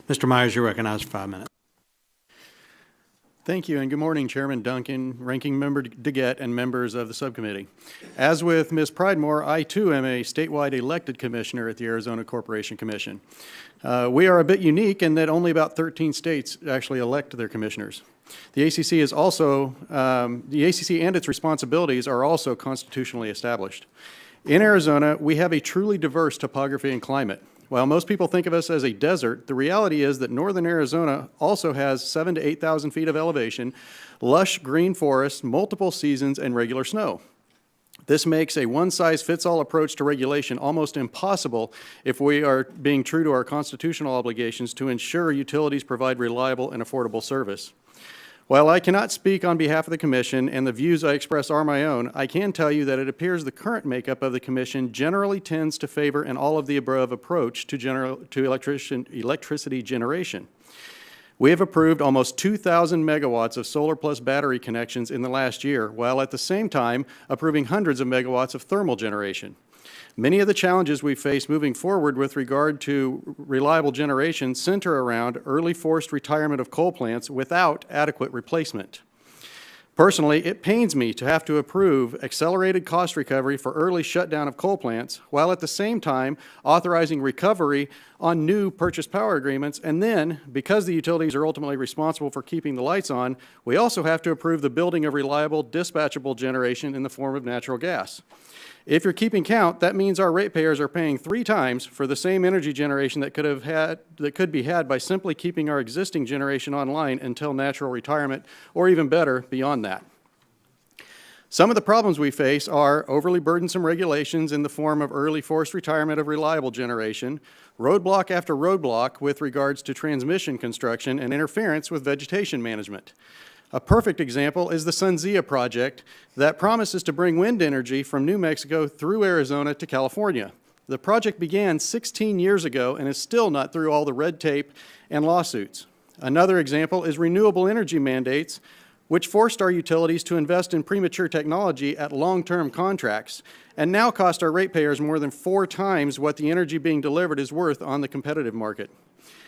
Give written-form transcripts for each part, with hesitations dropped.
Mr. Myers, you're recognized for 5 minutes. Thank you, and good morning, Chairman Duncan, Ranking Member DeGette, and members of the subcommittee. As with Ms. Pridemore, I too am a statewide elected commissioner at the Arizona Corporation Commission. We are a bit unique in that only about 13 states actually elect their commissioners. The ACC is also, the ACC and its responsibilities are also constitutionally established. In Arizona, we have a truly diverse topography and climate. While most people think of us as a desert, the reality is that northern Arizona also has 7,000 to 8,000 feet of elevation, lush green forests, multiple seasons, and regular snow. This makes a one-size-fits-all approach to regulation almost impossible if we are being true to our constitutional obligations to ensure utilities provide reliable and affordable service. While I cannot speak on behalf of the Commission and the views I express are my own, I can tell you that it appears the current makeup of the Commission generally tends to favor an all-of-the-above approach to electricity generation. We have approved almost 2,000 megawatts of solar plus battery connections in the last year, while at the same time approving hundreds of megawatts of thermal generation. Many of the challenges we face moving forward with regard to reliable generation center around early forced retirement of coal plants without adequate replacement. Personally, it pains me to have to approve accelerated cost recovery for early shutdown of coal plants, while at the same time authorizing recovery on new purchase power agreements, and then, because the utilities are ultimately responsible for keeping the lights on, we also have to approve the building of reliable, dispatchable generation in the form of natural gas. If you're keeping count, that means our ratepayers are paying 3 times for the same energy generation that could be had by simply keeping our existing generation online until natural retirement, or even better, beyond that. Some of the problems we face are overly burdensome regulations in the form of early forced retirement of reliable generation, roadblock after roadblock with regards to transmission construction, and interference with vegetation management. A perfect example is the SunZia project that promises to bring wind energy from New Mexico through Arizona to California. The project began 16 years ago and is still not through all the red tape and lawsuits. Another example is renewable energy mandates, which forced our utilities to invest in premature technology at long-term contracts and now cost our ratepayers more than 4 times what the energy being delivered is worth on the competitive market,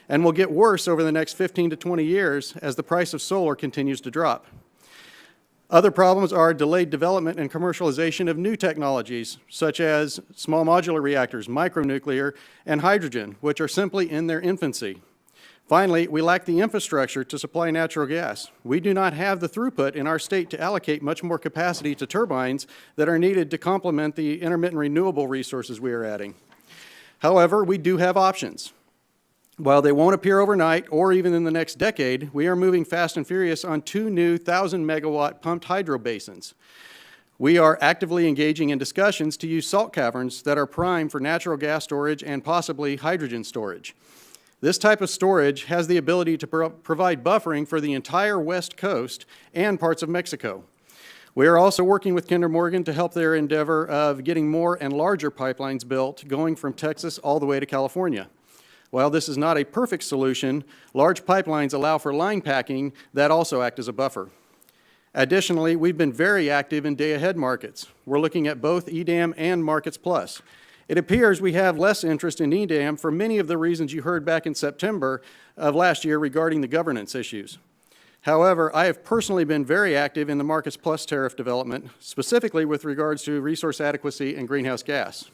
and will get worse over the next 15 to 20 years as the price of solar continues to drop. Other problems are delayed development and commercialization of new technologies, such as small modular reactors, micronuclear, and hydrogen, which are simply in their infancy. Finally, we lack the infrastructure to supply natural gas. We do not have the throughput in our state to allocate much more capacity to turbines that are needed to complement the intermittent renewable resources we are adding. However, we do have options. While they won't appear overnight or even in the next decade, we are moving fast and furious on 2 new 1,000-megawatt pumped hydro basins. We are actively engaging in discussions to use salt caverns that are prime for natural gas storage and possibly hydrogen storage. This type of storage has the ability to provide buffering for the entire West Coast and parts of Mexico. We are also working with Kinder Morgan to help their endeavor of getting more and larger pipelines built going from Texas all the way to California. While this is not a perfect solution, large pipelines allow for line packing that also act as a buffer. Additionally, we've been very active in day-ahead markets. We're looking at both EDAM and Markets Plus. It appears we have less interest in EDAM for many of the reasons you heard back in September of last year regarding the governance issues. However, I have personally been very active in the Markets Plus tariff development, specifically with regards to resource adequacy and greenhouse gas.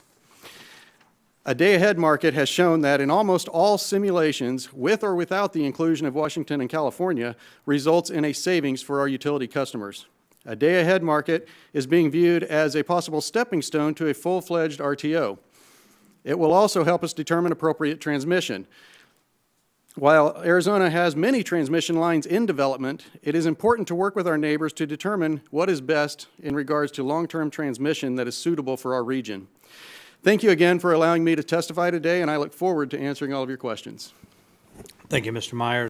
A day-ahead market has shown that in almost all simulations, with or without the inclusion of Washington and California, results in a savings for our utility customers. A day-ahead market is being viewed as a possible stepping stone to a full-fledged RTO. It will also help us determine appropriate transmission. While Arizona has many transmission lines in development, it is important to work with our neighbors to determine what is best in regards to long-term transmission that is suitable for our region. Thank you again for allowing me to testify today, and I look forward to answering all of your questions. Thank you, Mr. Myers.